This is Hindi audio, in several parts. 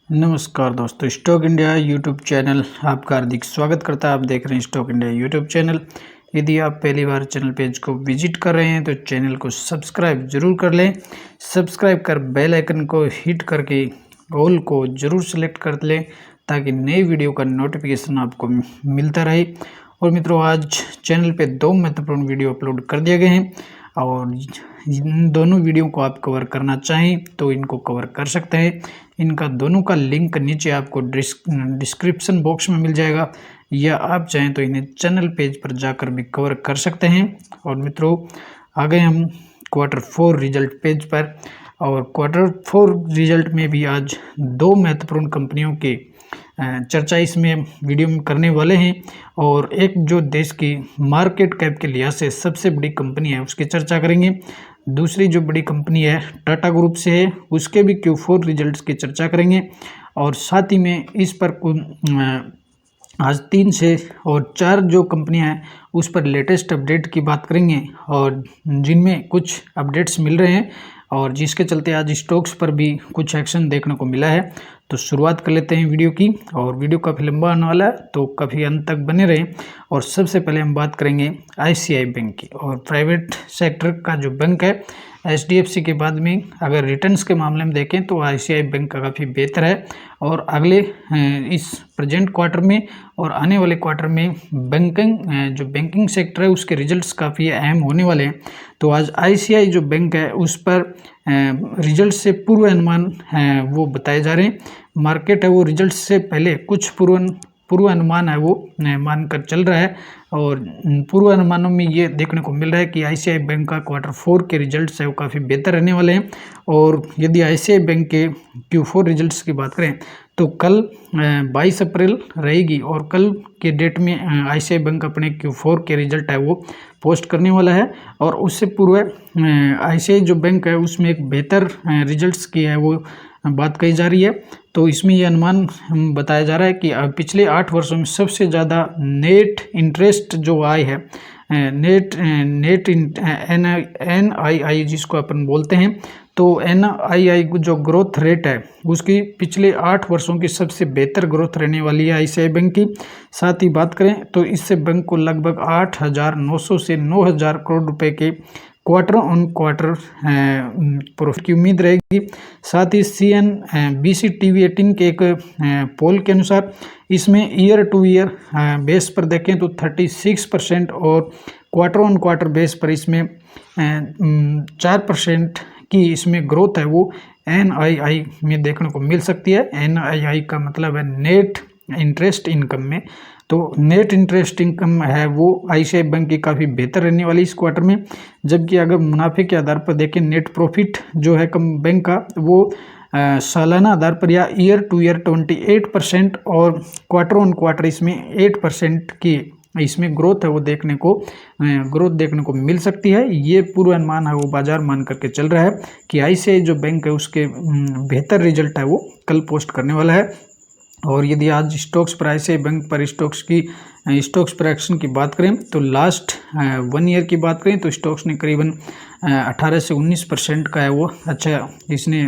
नमस्कार दोस्तों, स्टॉक इंडिया यूट्यूब चैनल आपका हार्दिक स्वागत करता है। आप देख रहे हैं स्टॉक इंडिया यूट्यूब चैनल। यदि आप पहली बार चैनल पेज को विजिट कर रहे हैं तो चैनल को सब्सक्राइब जरूर कर लें। सब्सक्राइब कर बेल आइकन को हिट करके ऑल को जरूर सेलेक्ट कर लें ताकि नई वीडियो का नोटिफिकेशन आपको मिलता रहे। और मित्रों, आज चैनल पे 2 महत्वपूर्ण वीडियो अपलोड कर दिए गए हैं और इन दोनों वीडियो को आप कवर करना चाहें तो इनको कवर कर सकते हैं। इनका दोनों का लिंक नीचे आपको डिस्क्रिप्शन बॉक्स में मिल जाएगा, या आप चाहें तो इन्हें चैनल पेज पर जाकर भी कवर कर सकते हैं। और मित्रों, आ गए हम Q4 रिजल्ट पेज पर, और Q4 रिजल्ट में भी आज 2 महत्वपूर्ण कंपनियों के चर्चा इसमें वीडियो में करने वाले हैं। और एक जो देश की मार्केट कैप के लिहाज से सबसे बड़ी कंपनी है उसकी चर्चा करेंगे। दूसरी जो बड़ी कंपनी है टाटा ग्रुप से है, उसके भी Q4 रिजल्ट्स की चर्चा करेंगे। और साथ ही में इस पर आज 3 से और 4 जो कंपनियां हैं उस पर लेटेस्ट अपडेट की बात करेंगे, और जिनमें कुछ अपडेट्स मिल रहे हैं और जिसके चलते आज स्टॉक्स पर भी कुछ एक्शन देखने को मिला है। तो शुरुआत कर लेते हैं वीडियो की, और वीडियो काफ़ी लंबा आने वाला है तो काफ़ी अंत तक बने रहें। और सबसे पहले हम बात करेंगे ICICI बैंक की। और प्राइवेट सेक्टर का जो बैंक है HDFC के बाद में अगर रिटर्न्स के मामले में देखें तो ICICI बैंक का काफ़ी बेहतर है। और अगले इस प्रेजेंट क्वार्टर में और आने वाले क्वार्टर में जो बैंकिंग सेक्टर है उसके रिजल्ट्स काफ़ी अहम होने वाले हैं। तो आज ICICI जो बैंक है उस पर रिजल्ट से पूर्व अनुमान वो बताए जा रहे हैं। मार्केट है वो रिजल्ट से पहले कुछ पूर्व अनुमान है वो मानकर चल रहा है। और पूर्व अनुमानों में ये देखने को मिल रहा है कि ICICI बैंक का Q4 के रिजल्ट्स है वो काफ़ी बेहतर रहने वाले हैं। और यदि ICICI बैंक के Q4 रिजल्ट्स की बात करें तो कल 22 अप्रैल रहेगी, और कल के डेट में ICICI बैंक अपने Q4 के रिजल्ट है वो पोस्ट करने वाला है। और उससे पूर्व ICICI जो बैंक है उसमें एक बेहतर रिजल्ट्स की है वो बात कही जा रही है। तो इसमें ये अनुमान बताया जा रहा है कि पिछले 8 वर्षों में सबसे ज़्यादा नेट इंटरेस्ट जो आय है, नेट NII जिसको अपन बोलते हैं, तो NII जो ग्रोथ रेट है उसकी पिछले 8 वर्षों की सबसे बेहतर ग्रोथ रहने वाली है ICICI बैंक की। साथ ही बात करें तो इससे बैंक को लगभग 8,900 से 9,000 करोड़ रुपए के क्वार्टर ऑन क्वार्टर प्रॉफिट की उम्मीद रहेगी। साथ ही CNBC TV18 के एक पोल के अनुसार इसमें ईयर टू ईयर बेस पर देखें तो 36%, और क्वार्टर ऑन क्वार्टर बेस पर इसमें 4% की इसमें ग्रोथ है वो NII में देखने को मिल सकती है। NII का मतलब है नेट इंटरेस्ट इनकम में। तो नेट इंटरेस्ट इनकम है वो ICICI बैंक की काफ़ी बेहतर रहने वाली इस क्वार्टर में। जबकि अगर मुनाफे के आधार पर देखें नेट प्रॉफिट जो है बैंक का वो सालाना आधार पर या ईयर टू ईयर 28%, और क्वार्टर ऑन क्वार्टर इसमें 8% की इसमें ग्रोथ है वो देखने को मिल सकती है। ये पूर्व अनुमान है वो बाजार मान करके चल रहा है कि ICICI जो बैंक है उसके बेहतर रिजल्ट है वो कल पोस्ट करने वाला है। और यदि आज स्टॉक्स पर ICICI बैंक पर स्टॉक्स पर एक्शन की बात करें तो लास्ट 1 ईयर की बात करें तो स्टॉक्स ने करीबन 18 से 19% का है वो अच्छा इसने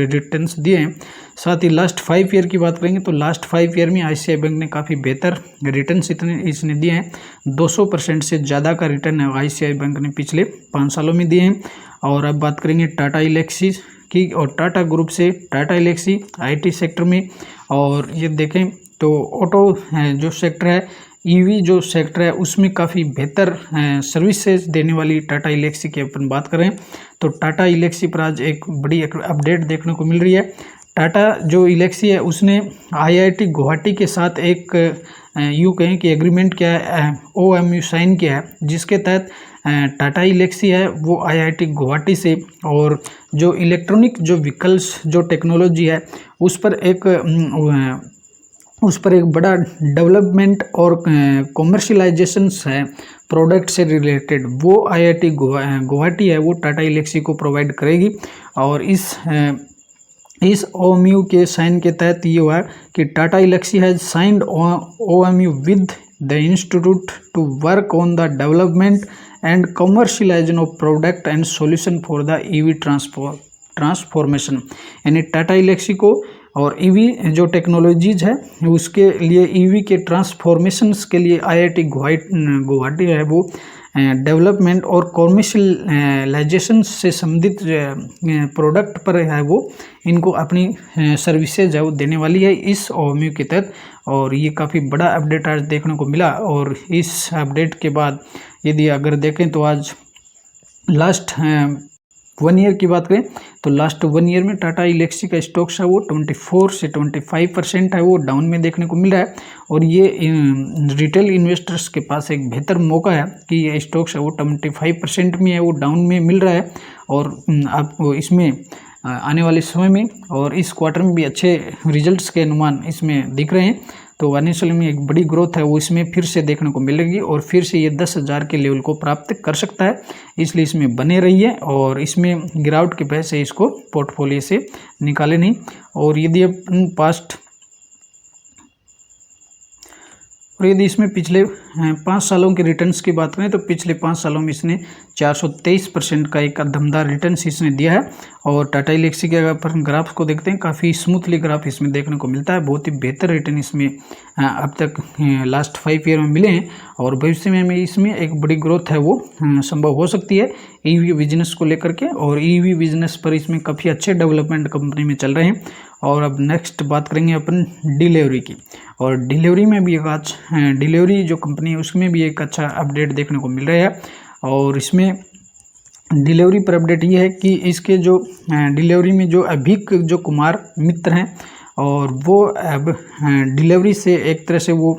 रिटर्न्स दिए हैं। साथ ही लास्ट 5 ईयर की बात करेंगे तो लास्ट 5 ईयर में ICICI बैंक ने काफ़ी बेहतर रिटर्न्स इसने दिए हैं। 200% से ज़्यादा का रिटर्न है ICICI बैंक ने पिछले 5 सालों में दिए हैं। और अब बात करेंगे टाटा एल्क्सी की, और टाटा ग्रुप से टाटा एल्क्सी IT सेक्टर में। और ये देखें तो ऑटो जो सेक्टर है, EV जो सेक्टर है उसमें काफ़ी बेहतर सर्विसेज देने वाली टाटा एल्क्सी की अपन बात करें तो टाटा एल्क्सी पर आज एक बड़ी अपडेट देखने को मिल रही है। टाटा जो एल्क्सी है उसने IIT गुवाहाटी के साथ एक यूँ कहें कि एग्रीमेंट किया है, OMU साइन किया है, जिसके तहत टाटा एल्क्सी है वो IIT गुवाहाटी से और जो इलेक्ट्रॉनिक जो व्हीकल्स जो टेक्नोलॉजी है उस पर एक बड़ा डेवलपमेंट और कॉमर्शलाइजेशंस है प्रोडक्ट से रिलेटेड, वो IIT गुवाहाटी है वो टाटा एल्क्सी को प्रोवाइड करेगी। और इस OMU के साइन के तहत ये हुआ कि Tata Elxsi has signed OMU with the institute to work on the development and commercialisation of product and solution for the EV transformation. यानी टाटा एल्क्सी को और ईवी जो टेक्नोलॉजीज है उसके लिए ईवी के ट्रांसफॉर्मेशंस के लिए आईआईटी गुवाहाटी है वो डेवलपमेंट और कॉमर्शियलाइजेशन से संबंधित प्रोडक्ट पर है वो इनको अपनी सर्विसेज है वो देने वाली है इस ओएमयू के तहत। और ये काफ़ी बड़ा अपडेट आज देखने को मिला। और इस अपडेट के बाद यदि अगर देखें तो आज लास्ट 1 ईयर की बात करें तो लास्ट 1 ईयर में टाटा एल्क्सी का स्टॉक्स है वो 24 से 25% है वो डाउन में देखने को मिल रहा है। और ये रिटेल इन्वेस्टर्स के पास एक बेहतर मौका है कि ये स्टॉक्स है वो 25% में है वो डाउन में मिल रहा है। और आपको इसमें आने वाले समय में और इस क्वार्टर में भी अच्छे रिजल्ट्स के अनुमान इसमें दिख रहे हैं। तो फाइनेंशियल में एक बड़ी ग्रोथ है वो इसमें फिर से देखने को मिलेगी और फिर से ये 10,000 के लेवल को प्राप्त कर सकता है, इसलिए इसमें बने रहिए और इसमें गिरावट की वजह से इसको पोर्टफोलियो से निकाले नहीं। और यदि अपन यदि इसमें पिछले 5 सालों के रिटर्न्स की बात करें तो पिछले 5 सालों में इसने 423% का एक दमदार रिटर्न्स इसने दिया है। और टाटा एल्क्सी के अगर अपन ग्राफ को देखते हैं काफ़ी स्मूथली ग्राफ इसमें देखने को मिलता है, बहुत ही बेहतर रिटर्न इसमें अब तक लास्ट 5 ईयर में मिले हैं। और भविष्य में हमें इसमें एक बड़ी ग्रोथ है वो संभव हो सकती है ईवी बिजनेस को लेकर के। और ईवी बिजनेस पर इसमें काफ़ी अच्छे डेवलपमेंट कंपनी में चल रहे हैं। और अब नेक्स्ट बात करेंगे अपन डिलीवरी की। और डिलीवरी में भी एक आज डिलीवरी जो कंपनी है उसमें भी एक अच्छा अपडेट देखने को मिल रहा है। और इसमें डिलीवरी पर अपडेट ये है कि इसके जो डिलीवरी में जो अभिक जो कुमार मित्र हैं और वो अब डिलीवरी से एक तरह से वो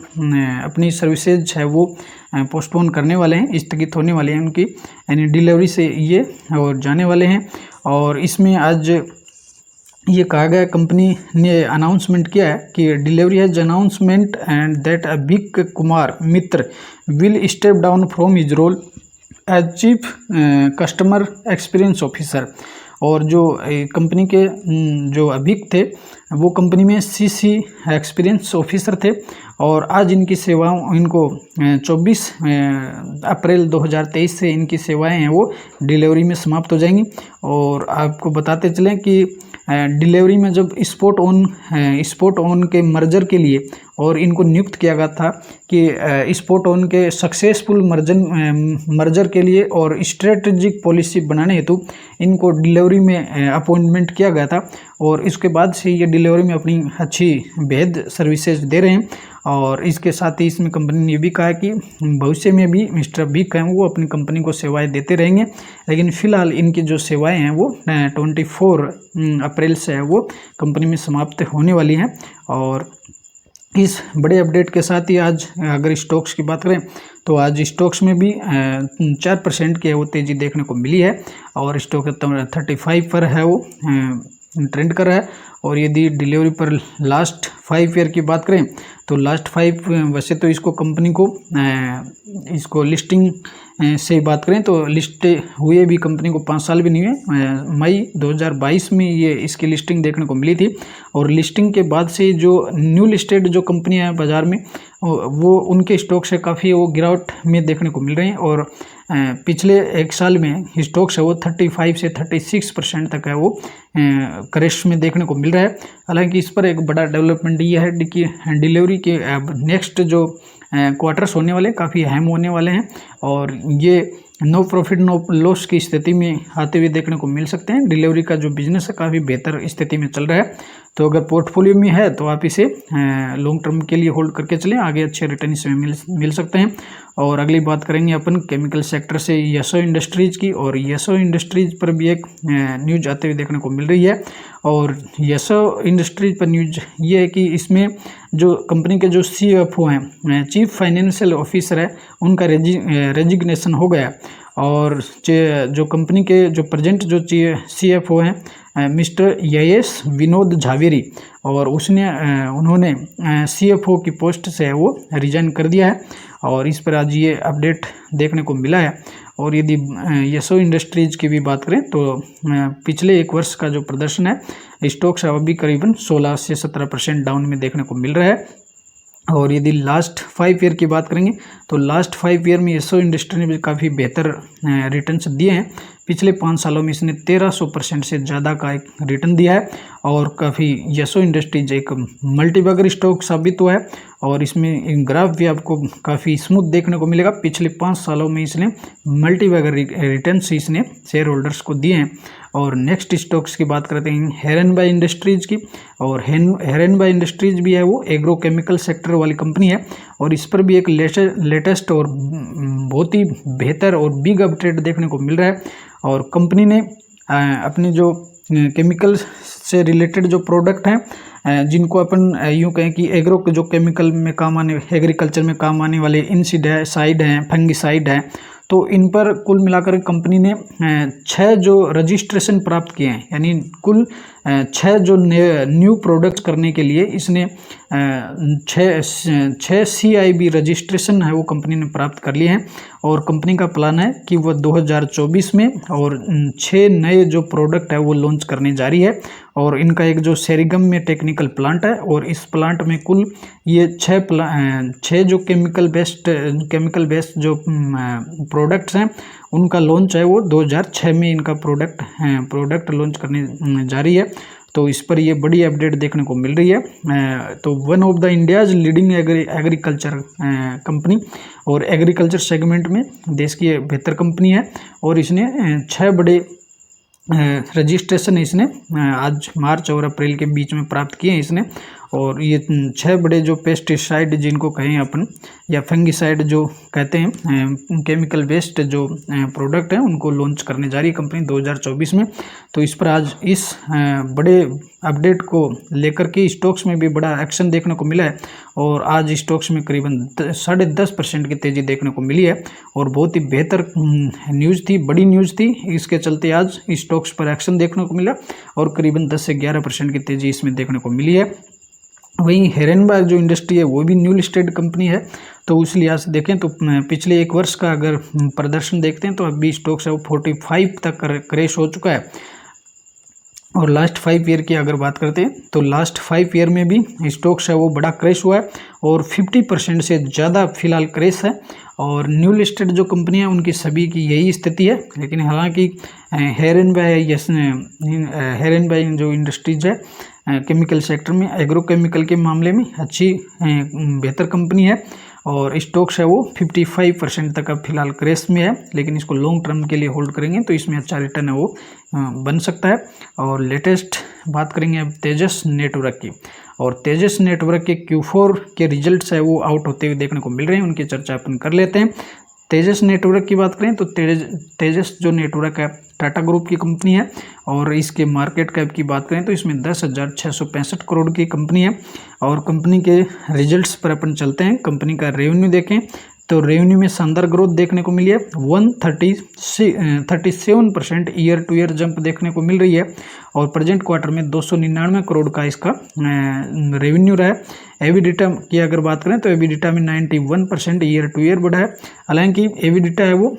अपनी सर्विसेज है वो पोस्टपोन करने वाले हैं, स्थगित होने वाले हैं उनकी, यानी डिलीवरी से ये और जाने वाले हैं। और इसमें आज ये कहा गया कंपनी ने अनाउंसमेंट किया है कि Delhivery has announcement and that Abhik Kumar Mitra will step down from his role as chief customer experience officer. और जो कंपनी के जो अभिक थे वो कंपनी में सीसी एक्सपीरियंस ऑफिसर थे। और आज इनकी सेवाओं इनको 24 अप्रैल 2023 से इनकी सेवाएं हैं वो डिलीवरी में समाप्त हो जाएंगी। और आपको बताते चलें कि डिलीवरी में जब स्पॉट ऑन के मर्जर के लिए और इनको नियुक्त किया गया था कि स्पॉट ऑन के सक्सेसफुल मर्जर के लिए और स्ट्रेटेजिक पॉलिसी बनाने हेतु इनको डिलीवरी में अपॉइंटमेंट किया गया था। और इसके बाद से ये डिलीवरी में अपनी अच्छी बेहद सर्विसेज दे रहे हैं। और इसके साथ ही इसमें कंपनी ने भी कहा कि भविष्य में भी मिस्टर अभिक हैं वो अपनी कंपनी को सेवाएं देते रहेंगे, लेकिन फ़िलहाल इनकी जो सेवाएं हैं वो 24 अप्रैल से है वो कंपनी में समाप्त होने वाली हैं। और इस बड़े अपडेट के साथ ही आज अगर स्टॉक्स की बात करें तो आज स्टॉक्स में भी 4% की वो तेज़ी देखने को मिली है। और स्टॉक 35 पर है वो ट्रेंड कर रहा है। और यदि डिलीवरी पर लास्ट 5 ईयर की बात करें तो लास्ट 5 वैसे तो इसको कंपनी को इसको लिस्टिंग से बात करें तो लिस्ट हुए भी कंपनी को 5 साल भी नहीं हुए। मई 2022 में ये इसकी लिस्टिंग देखने को मिली थी। और लिस्टिंग के बाद से जो न्यू लिस्टेड जो कंपनियां हैं बाज़ार में वो उनके स्टॉक से काफ़ी वो गिरावट में देखने को मिल रही हैं। और पिछले 1 साल में स्टॉक्स है वो 35 से 36% तक है वो क्रैश में देखने को मिल रहा है। हालांकि इस पर एक बड़ा डेवलपमेंट ये है कि डिलीवरी के अब नेक्स्ट जो क्वार्टर्स होने वाले काफ़ी अहम होने वाले हैं और ये नो प्रॉफिट नो लॉस की स्थिति में आते हुए देखने को मिल सकते हैं। डिलीवरी का जो बिजनेस है काफ़ी बेहतर स्थिति में चल रहा है। तो अगर पोर्टफोलियो में है तो आप इसे लॉन्ग टर्म के लिए होल्ड करके चलें, आगे अच्छे रिटर्न इसमें मिल सकते हैं। और अगली बात करेंगे अपन केमिकल सेक्टर से येसो इंडस्ट्रीज़ की। और येसो इंडस्ट्रीज़ पर भी एक न्यूज आते हुए देखने को मिल रही है। और येसो इंडस्ट्रीज पर न्यूज ये है कि इसमें जो कंपनी के जो CFO हैं, चीफ फाइनेंशियल ऑफिसर है, उनका रेजिग्नेशन हो गया। और जो कंपनी के जो प्रेजेंट जो CFO हैं मिस्टर YS विनोद झावेरी, और उन्होंने CFO की पोस्ट से वो रिजाइन कर दिया है। और इस पर आज ये अपडेट देखने को मिला है। और यदि येसो इंडस्ट्रीज की भी बात करें तो पिछले 1 वर्ष का जो प्रदर्शन है स्टॉक्स अभी करीबन 16 से 17% डाउन में देखने को मिल रहा है। और यदि लास्ट 5 ईयर की बात करेंगे तो लास्ट 5 ईयर में येसो इंडस्ट्री ने भी काफ़ी बेहतर रिटर्न्स दिए हैं। पिछले 5 सालों में इसने 1300% से ज़्यादा का एक रिटर्न दिया है और काफ़ी यशो इंडस्ट्रीज एक मल्टीबैगर स्टॉक साबित हुआ है और इसमें ग्राफ भी आपको काफ़ी स्मूथ देखने को मिलेगा। पिछले 5 सालों में इसने मल्टीबैगर रिटर्न्स इसने शेयर होल्डर्स को दिए हैं। और नेक्स्ट स्टॉक्स की बात करते हैं हिरनबाई इंडस्ट्रीज की। और हिरनबाई इंडस्ट्रीज भी है वो एग्रो केमिकल सेक्टर वाली कंपनी है और इस पर भी एक लेटेस्ट और बहुत ही बेहतर और बिग अपडेट देखने को मिल रहा है। और कंपनी ने अपने जो केमिकल से रिलेटेड जो प्रोडक्ट हैं जिनको अपन यूँ कहें कि एग्रो के जो केमिकल में काम आने एग्रीकल्चर में काम आने वाले इंसेक्टिसाइड हैं, फंगिसाइड हैं, तो इन पर कुल मिलाकर कंपनी ने 6 जो रजिस्ट्रेशन प्राप्त किए हैं, यानी कुल 6 जो न्यू प्रोडक्ट्स करने के लिए इसने 6 CIB रजिस्ट्रेशन है वो कंपनी ने प्राप्त कर लिए हैं। और कंपनी का प्लान है कि वह 2024 में और 6 नए जो प्रोडक्ट है वो लॉन्च करने जा रही है। और इनका एक जो सेरिगम में टेक्निकल प्लांट है और इस प्लांट में कुल ये 6 जो केमिकल बेस्ड जो प्रोडक्ट्स हैं उनका लॉन्च है वो 2006 में इनका प्रोडक्ट लॉन्च करने जा रही है। तो इस पर ये बड़ी अपडेट देखने को मिल रही है। तो one of the India's leading agriculture company और एग्रीकल्चर सेगमेंट में देश की बेहतर कंपनी है और इसने 6 बड़े रजिस्ट्रेशन इसने आज मार्च और अप्रैल के बीच में प्राप्त किए हैं इसने। और ये 6 बड़े जो पेस्टिसाइड जिनको कहें अपन या फंगिसाइड जो कहते हैं केमिकल बेस्ड जो प्रोडक्ट है उनको लॉन्च करने जा रही है कंपनी 2024 में। तो इस पर आज इस बड़े अपडेट को लेकर के स्टॉक्स में भी बड़ा एक्शन देखने को मिला है और आज स्टॉक्स में करीबन 10.5% की तेज़ी देखने को मिली है और बहुत ही बेहतर न्यूज़ थी, बड़ी न्यूज़ थी। इसके चलते आज स्टॉक्स पर एक्शन देखने को मिला और करीबन 10 से 11% की तेज़ी इसमें देखने को मिली है। वहीं हिरनबाई जो इंडस्ट्री है वो भी न्यू लिस्टेड कंपनी है, तो उस लिहाज से देखें तो पिछले 1 वर्ष का अगर प्रदर्शन देखते हैं तो अभी स्टॉक्स है वो 45 तक क्रैश हो चुका है। और लास्ट 5 ईयर की अगर बात करते हैं तो लास्ट 5 ईयर में भी स्टॉक्स है वो बड़ा क्रैश हुआ है और 50% से ज़्यादा फिलहाल क्रैश है। और न्यू लिस्टेड जो कंपनी है उनकी सभी की यही स्थिति है। लेकिन हालांकि हिरनबाई जो इंडस्ट्रीज है केमिकल सेक्टर में एग्रो केमिकल के मामले में अच्छी बेहतर कंपनी है और स्टॉक्स है वो 55% तक अब फिलहाल क्रैश में है। लेकिन इसको लॉन्ग टर्म के लिए होल्ड करेंगे तो इसमें अच्छा रिटर्न है वो बन सकता है। और लेटेस्ट बात करेंगे अब तेजस नेटवर्क की। और तेजस नेटवर्क के Q4 के रिजल्ट्स है वो आउट होते हुए देखने को मिल रहे हैं, उनकी चर्चा अपन कर लेते हैं। तेजस नेटवर्क की बात करें तो तेजस जो नेटवर्क है टाटा ग्रुप की कंपनी है और इसके मार्केट कैप की बात करें तो इसमें 10,665 करोड़ की कंपनी है। और कंपनी के रिजल्ट्स पर अपन चलते हैं। कंपनी का रेवेन्यू देखें तो रेवेन्यू में शानदार ग्रोथ देखने को मिली है, 137% ईयर टू ईयर जंप देखने को मिल रही है। और प्रेजेंट क्वार्टर में 299 करोड़ का इसका रेवेन्यू रहा है। एबिडिटा की अगर बात करें तो एबिडिटा में 91% ईयर टू ईयर बढ़ा है। हालांकि एबिडिटा है वो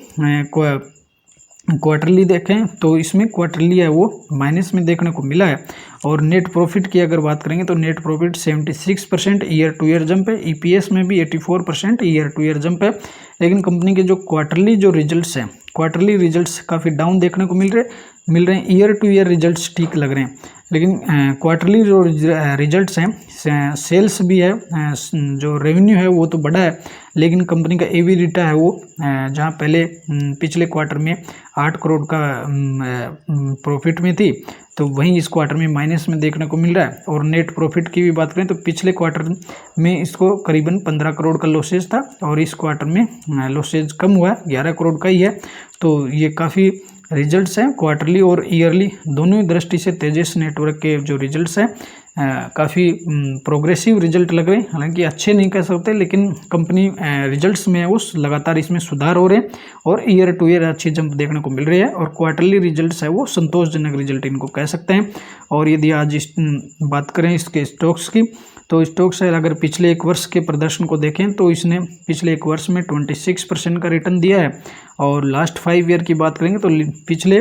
क्वार्टरली देखें तो इसमें क्वार्टरली है वो माइनस में देखने को मिला है। और नेट प्रॉफिट की अगर बात करेंगे तो net profit 76% year two year jump है। ईपीएस में भी 84% ईयर टू ईयर जंप है। लेकिन कंपनी के जो क्वार्टरली जो रिजल्ट्स हैं, क्वार्टरली रिजल्ट्स काफ़ी डाउन देखने को मिल रहे हैं। ईयर टू ईयर रिजल्ट्स ठीक लग रहे हैं, लेकिन क्वार्टरली जो रिजल्ट्स हैं सेल्स भी है, जो रेवेन्यू है वो तो बढ़ा है, लेकिन कंपनी का एबिडिटा है वो जहाँ पहले पिछले क्वार्टर में 8 करोड़ का प्रॉफिट में थी तो वहीं इस क्वार्टर में माइनस में देखने को मिल रहा है। और नेट प्रॉफिट की भी बात करें तो पिछले क्वार्टर में इसको करीबन 15 करोड़ का लॉसेज था और इस क्वार्टर में लॉसेज कम हुआ है, 11 करोड़ का ही है। तो ये काफ़ी रिजल्ट्स हैं क्वार्टरली और ईयरली दोनों ही दृष्टि से तेजस नेटवर्क के जो रिजल्ट्स हैं काफ़ी प्रोग्रेसिव रिजल्ट लग रहे हैं। हालांकि अच्छे नहीं कह सकते, लेकिन कंपनी रिजल्ट्स में वो लगातार इसमें सुधार हो रहे हैं और ईयर टू ईयर अच्छी जंप देखने को मिल रही है। और क्वार्टरली रिजल्ट्स है वो संतोषजनक रिजल्ट इनको कह सकते हैं। और यदि आज बात करें इसके स्टॉक्स की तो स्टॉक्स अगर पिछले 1 वर्ष के प्रदर्शन को देखें तो इसने पिछले 1 वर्ष में 26% का रिटर्न दिया है। और लास्ट 5 ईयर की बात करेंगे तो पिछले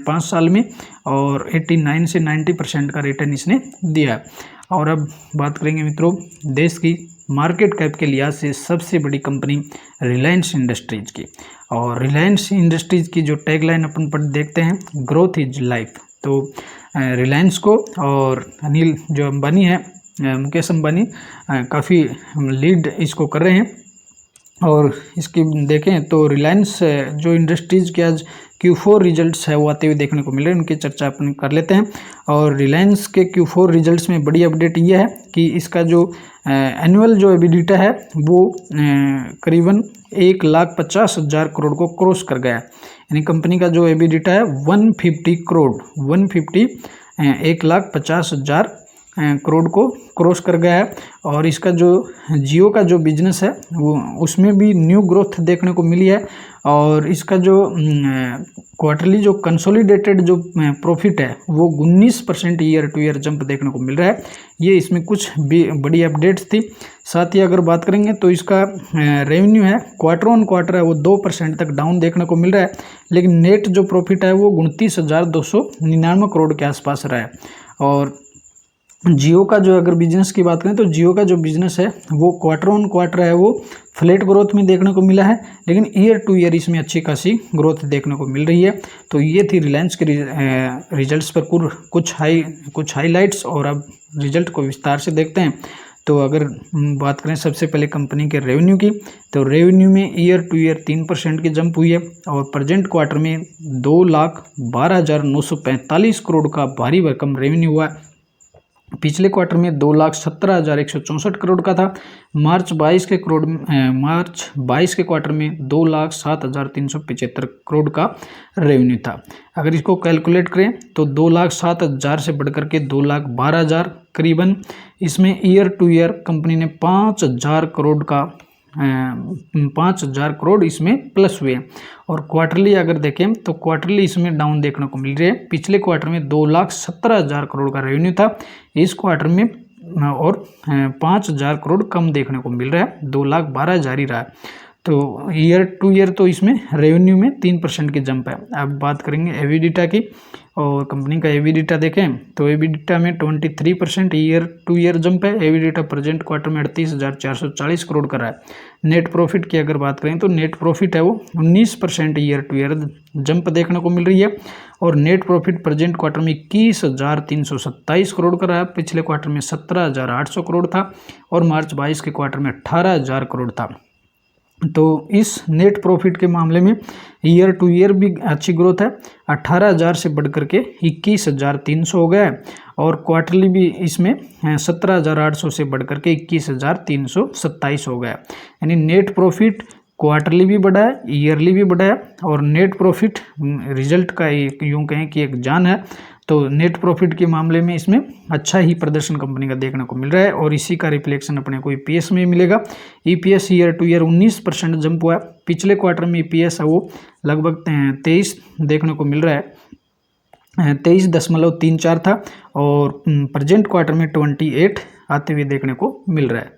5 साल में और 89 से 90% का रिटर्न इसने दिया है। और अब बात करेंगे मित्रों देश की मार्केट कैप के लिहाज से सबसे बड़ी कंपनी रिलायंस इंडस्ट्रीज की। और रिलायंस इंडस्ट्रीज की जो टैगलाइन अपन पर देखते हैं, ग्रोथ इज लाइफ। तो रिलायंस को और अनिल जो अंबानी है, मुकेश अंबानी, काफ़ी लीड इसको कर रहे हैं। और इसकी देखें तो रिलायंस जो इंडस्ट्रीज़ के आज Q4 रिजल्ट्स है वो आते हुए देखने को मिल रहे हैं, उनकी चर्चा अपन कर लेते हैं। और रिलायंस के Q4 रिजल्ट्स में बड़ी अपडेट ये है कि इसका जो एनुअल जो एबिडिटा है वो करीबन 1,50,000 करोड़ को क्रॉस कर गया है। यानी कंपनी का जो एबिडिटा है 150 करोड़ 1,50,000 करोड़ को क्रॉस कर गया है। और इसका जो जियो का जो बिजनेस है वो उसमें भी न्यू ग्रोथ देखने को मिली है। और इसका जो क्वार्टरली जो कंसोलिडेटेड जो प्रॉफिट है वो 19% ईयर टू ईयर जंप देखने को मिल रहा है। ये इसमें कुछ भी बड़ी अपडेट्स थी। साथ ही अगर बात करेंगे तो इसका रेवेन्यू है क्वार्टर ऑन क्वार्टर है वो 2% तक डाउन देखने को मिल रहा है, लेकिन नेट जो प्रॉफिट है वो 29,299 करोड़ के आसपास रहा है। और जियो का जो अगर बिजनेस की बात करें तो जियो का जो बिजनेस है वो क्वार्टर ऑन क्वार्टर है वो फ्लैट ग्रोथ में देखने को मिला है, लेकिन ईयर टू ईयर इसमें अच्छी खासी ग्रोथ देखने को मिल रही है। तो ये थी रिलायंस के रिजल्ट्स पर कुछ हाईलाइट्स। और अब रिजल्ट को विस्तार से देखते हैं। तो अगर बात करें सबसे पहले कंपनी के रेवेन्यू की, तो रेवेन्यू में ईयर टू ईयर 3% की जंप हुई है। और प्रेजेंट क्वार्टर में 2,12,945 करोड़ का भारी भरकम रेवेन्यू हुआ है। पिछले क्वार्टर में 2,17,164 करोड़ का था। मार्च 22 के क्वार्टर में 2,07,375 करोड़ का रेवेन्यू था। अगर इसको कैलकुलेट करें तो 2,07,000 से बढ़कर के 2,12,000 करीबन इसमें ईयर टू ईयर कंपनी ने 5,000 करोड़ इसमें प्लस हुए। और क्वार्टरली अगर देखें तो क्वार्टरली इसमें डाउन देखने को मिल रही है। पिछले क्वार्टर में 2,17,000 करोड़ का रेवेन्यू था, इस क्वार्टर में और 5,000 करोड़ कम देखने को मिल रहा है, 2,12,000 ही रहा है। तो ईयर टू ईयर तो इसमें रेवेन्यू में 3% की जंप है। अब बात करेंगे एबिडिटा की। और कंपनी का एबिडिटा देखें तो एबिडिटा में 23% ईयर टू ईयर जंप है। एबिडिटा प्रेजेंट क्वार्टर में 38,440 करोड़ का रहा है। नेट प्रॉफिट की अगर बात करें तो नेट प्रॉफिट है वो 19% ईयर टू ईयर जंप देखने को मिल रही है। और नेट प्रॉफिट प्रेजेंट क्वार्टर में 21,327 करोड़ का रहा है। पिछले क्वार्टर में 17,800 करोड़ था और मार्च 22 के क्वार्टर में 18,000 करोड़ था। तो इस नेट प्रॉफिट के मामले में ईयर टू ईयर भी अच्छी ग्रोथ है, 18,000 से बढ़कर के 21,300 हो गया है। और क्वार्टरली भी इसमें 17,800 से बढ़कर के 21,327 हो गया। यानी नेट प्रॉफिट क्वार्टरली भी बढ़ा है, ईयरली भी बढ़ा है। और नेट प्रॉफिट रिजल्ट का एक यूँ कहें कि एक जान है। तो नेट प्रॉफिट के मामले में इसमें अच्छा ही प्रदर्शन कंपनी का देखने को मिल रहा है। और इसी का रिफ्लेक्शन अपने को ईपीएस में मिलेगा। EPS year two year 19% jump हुआ है। पिछले क्वार्टर में ईपीएस है वो लगभग 23 देखने को मिल रहा है, 23.34 था। और प्रेजेंट क्वार्टर में 28 आते हुए देखने को मिल रहा है।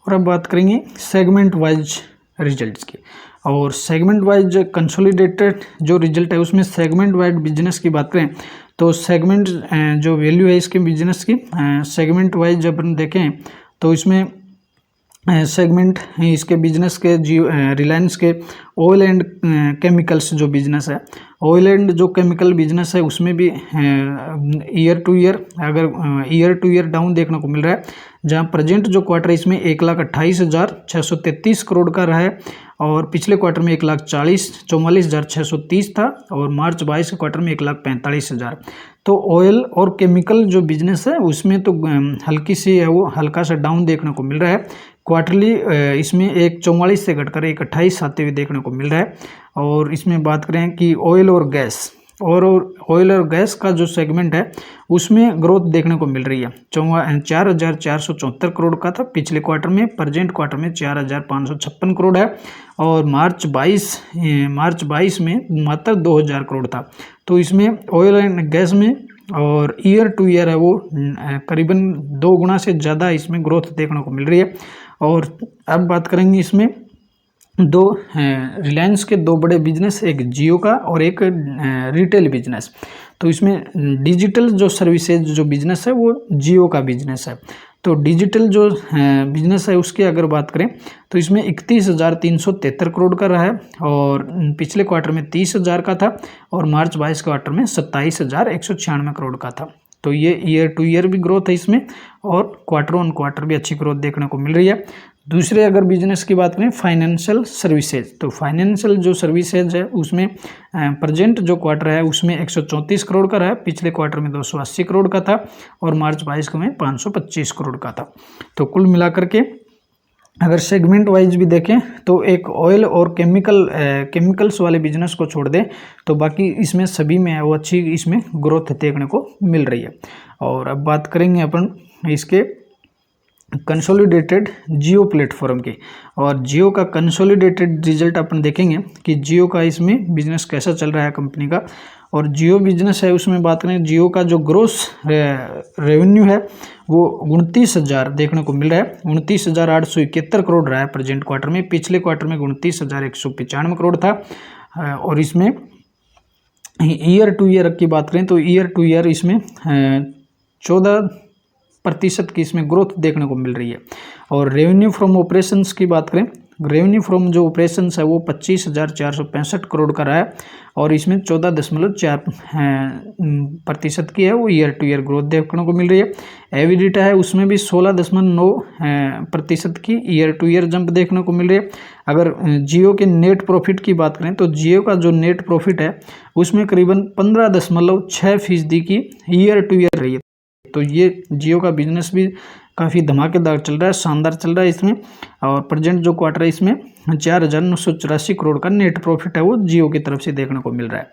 और अब बात करेंगे सेगमेंट वाइज रिजल्ट्स की। और सेगमेंट वाइज कंसोलिडेटेड जो रिजल्ट है उसमें सेगमेंट वाइज बिजनेस की बात करें तो सेगमेंट जो वैल्यू है इसके बिजनेस की सेगमेंट वाइज जब अपन देखें तो इसमें सेगमेंट इसके बिजनेस के रिलायंस के ऑयल एंड केमिकल्स जो बिजनेस है, ऑयल एंड जो केमिकल बिजनेस है उसमें भी ईयर टू ईयर अगर ईयर टू ईयर डाउन देखने को मिल रहा है। जहां प्रेजेंट जो क्वार्टर इसमें 1,28,633 करोड़ का रहा है। और पिछले क्वार्टर में 1,44,630 था। और मार्च 22 के क्वार्टर में 1,45,000। तो ऑयल और केमिकल जो बिजनेस है उसमें तो हल्की सी है वो हल्का सा डाउन देखने को मिल रहा है। क्वार्टरली इसमें 1,44 से घटकर 1,28 आते हुए देखने को मिल रहा है। और इसमें बात करें कि ऑयल और गैस का जो सेगमेंट है उसमें ग्रोथ देखने को मिल रही है। 4,474 करोड़ का था पिछले क्वार्टर में, प्रेजेंट क्वार्टर में 4,556 करोड़ है। और मार्च 22 में मात्र 2,000 करोड़ था। तो इसमें ऑयल एंड गैस में और ईयर टू ईयर है वो करीबन 2 गुना से ज़्यादा इसमें ग्रोथ देखने को मिल रही है। और अब बात करेंगे इसमें दो रिलायंस के दो बड़े बिजनेस, एक जियो का और एक रिटेल बिजनेस। तो इसमें डिजिटल जो सर्विसेज जो बिजनेस है वो जियो का बिजनेस है। तो डिजिटल जो बिजनेस है उसकी अगर बात करें तो इसमें 31,373 करोड़ का रहा है और पिछले क्वार्टर में 30,000 का था और मार्च 22 क्वार्टर में 27,196 करोड़ का था। तो ये ईयर टू ईयर भी ग्रोथ है इसमें और क्वार्टर ऑन क्वार्टर भी अच्छी ग्रोथ देखने को मिल रही है। दूसरे अगर बिजनेस की बात करें फाइनेंशियल सर्विसेज, तो फाइनेंशियल जो सर्विसेज है उसमें प्रेजेंट जो क्वार्टर है उसमें 134 करोड़ का रहा है, पिछले क्वार्टर में 280 करोड़ का था और मार्च 22 में 525 करोड़ का था। तो कुल मिलाकर के अगर सेगमेंट वाइज भी देखें तो एक ऑयल और केमिकल्स वाले बिजनेस को छोड़ दें तो बाकी इसमें सभी में वो अच्छी इसमें ग्रोथ देखने को मिल रही है। और अब बात करेंगे अपन इसके कंसोलिडेटेड जियो प्लेटफॉर्म की, और जियो का कंसोलिडेटेड रिजल्ट अपन देखेंगे कि जियो का इसमें बिजनेस कैसा चल रहा है कंपनी का। और जियो बिजनेस है उसमें बात करें, जियो का जो ग्रोस रेवेन्यू है वो 29,000 देखने को मिल रहा है, 29,871 करोड़ रहा है प्रेजेंट क्वार्टर में, पिछले क्वार्टर में 29,195 करोड़ था। और इसमें ईयर टू ईयर की बात करें तो ईयर टू ईयर इसमें 14% की इसमें ग्रोथ देखने को मिल रही है। और रेवेन्यू फ्रॉम ऑपरेशंस की बात करें, रेवेन्यू फ्रॉम जो ऑपरेशंस है वो 25,465 करोड़ का रहा है और इसमें 14.4% की है वो ईयर टू ईयर ग्रोथ देखने को मिल रही है। एबिडिटा है उसमें भी 16.9% की ईयर टू ईयर जंप देखने को मिल रही है। अगर जियो के नेट प्रॉफिट की बात करें तो जियो का जो नेट प्रॉफिट है उसमें करीबन 15.6% की ईयर टू ईयर रही है। तो ये जियो का बिजनेस भी काफ़ी धमाकेदार चल रहा है, शानदार चल रहा है इसमें। और प्रेजेंट जो क्वार्टर है इसमें 4,984 करोड़ का नेट प्रॉफिट है वो जियो की तरफ से देखने को मिल रहा है।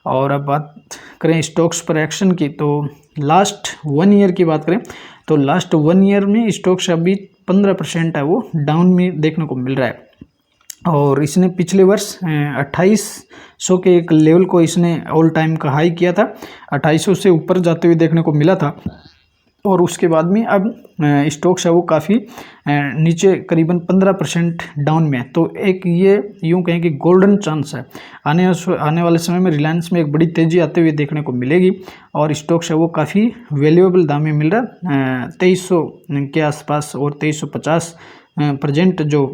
और अब बात करें स्टॉक्स पर एक्शन की, तो लास्ट 1 ईयर की बात करें तो लास्ट 1 ईयर में स्टॉक्स अभी 15% है वो डाउन में देखने को मिल रहा है। और इसने पिछले वर्ष 2800 के एक लेवल को इसने ऑल टाइम का हाई किया था, 2800 से ऊपर जाते हुए देखने को मिला था। और उसके बाद में अब स्टॉक्स है वो काफ़ी नीचे करीबन 15% डाउन में है। तो एक ये यूँ कहें कि गोल्डन चांस है, आने वाले समय में रिलायंस में एक बड़ी तेज़ी आते हुए देखने को मिलेगी और स्टॉक्स है वो काफ़ी वैल्यूएबल दाम में मिल रहा है, 2300 के आसपास और 2350 प्रेजेंट जो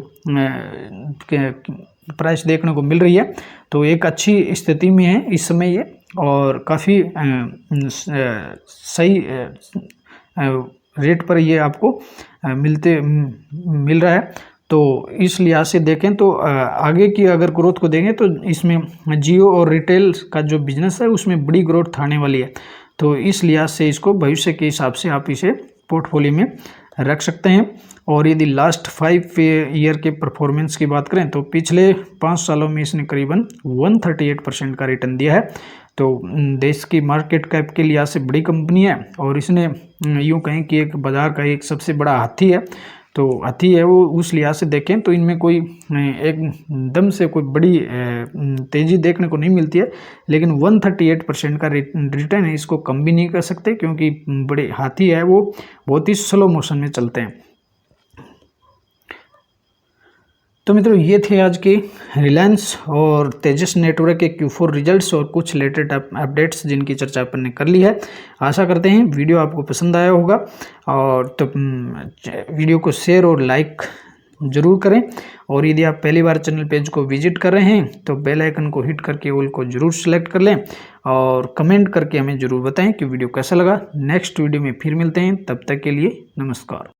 प्राइस देखने को मिल रही है। तो एक अच्छी स्थिति में है इस समय ये और काफ़ी सही रेट पर ये आपको मिल रहा है। तो इस लिहाज से देखें तो आगे की अगर ग्रोथ को देखें तो इसमें जियो और रिटेल का जो बिजनेस है उसमें बड़ी ग्रोथ आने वाली है। तो इस लिहाज से इसको भविष्य के हिसाब से आप इसे पोर्टफोलियो में रख सकते हैं। और यदि लास्ट 5 ईयर के परफॉर्मेंस की बात करें तो पिछले 5 सालों में इसने करीबन 138% का रिटर्न दिया है। तो देश की मार्केट कैप के लिहाज से बड़ी कंपनी है और इसने यूँ कहें कि एक बाज़ार का एक सबसे बड़ा हाथी है। तो हाथी है वो उस लिहाज से देखें तो इनमें कोई एकदम से कोई बड़ी तेज़ी देखने को नहीं मिलती है, लेकिन 138% का रिटर्न है, इसको कम भी नहीं कर सकते क्योंकि बड़े हाथी है वो बहुत ही स्लो मोशन में चलते हैं। तो मित्रों ये थे आज के रिलायंस और तेजस नेटवर्क के Q4 रिजल्ट्स और कुछ रिलेटेड अपडेट्स जिनकी चर्चा अपन ने कर ली है। आशा करते हैं वीडियो आपको पसंद आया होगा और तो वीडियो को शेयर और लाइक ज़रूर करें। और यदि आप पहली बार चैनल पेज को विजिट कर रहे हैं तो बेल आइकन को हिट करके ऑल को ज़रूर सेलेक्ट कर लें और कमेंट करके हमें ज़रूर बताएं कि वीडियो कैसा लगा। नेक्स्ट वीडियो में फिर मिलते हैं, तब तक के लिए नमस्कार।